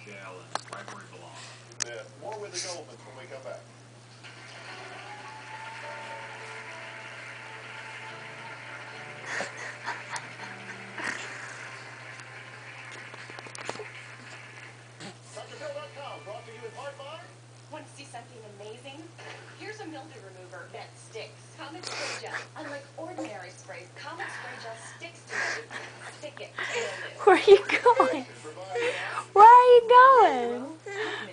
shell and right where it belongs. More with the Goldmans when we come back. DrPill.com brought to you in part by... Want to see something amazing? Here's a mildew remover that sticks. Comet Spray Gel. Unlike ordinary sprays, Comet Spray Gel sticks to mildew. Stick it to mildew. Where are you going? Where are you going?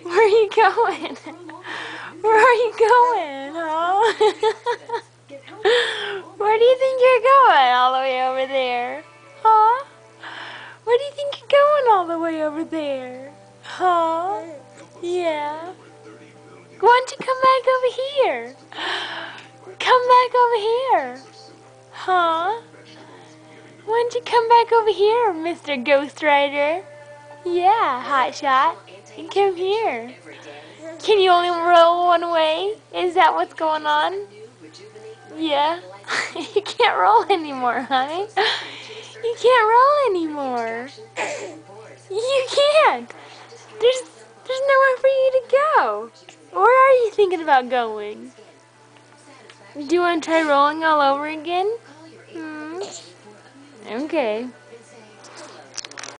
Where are you going? Where are you going, huh? Where do you think you're going? All the way over there? Huh? Where do you think you're going all the way over there? Huh? Yeah. Why don't you come back over here? Come back over here. Huh? Why don't you come back over here, Mr. Ghost Rider? Yeah, hotshot. Come here. Can you only roll one way? Is that what's going on? Yeah. You can't roll anymore, honey. You can't roll anymore. You can't. There's nowhere for you to go. Where are you thinking about going? Do you want to try rolling all over again? Okay.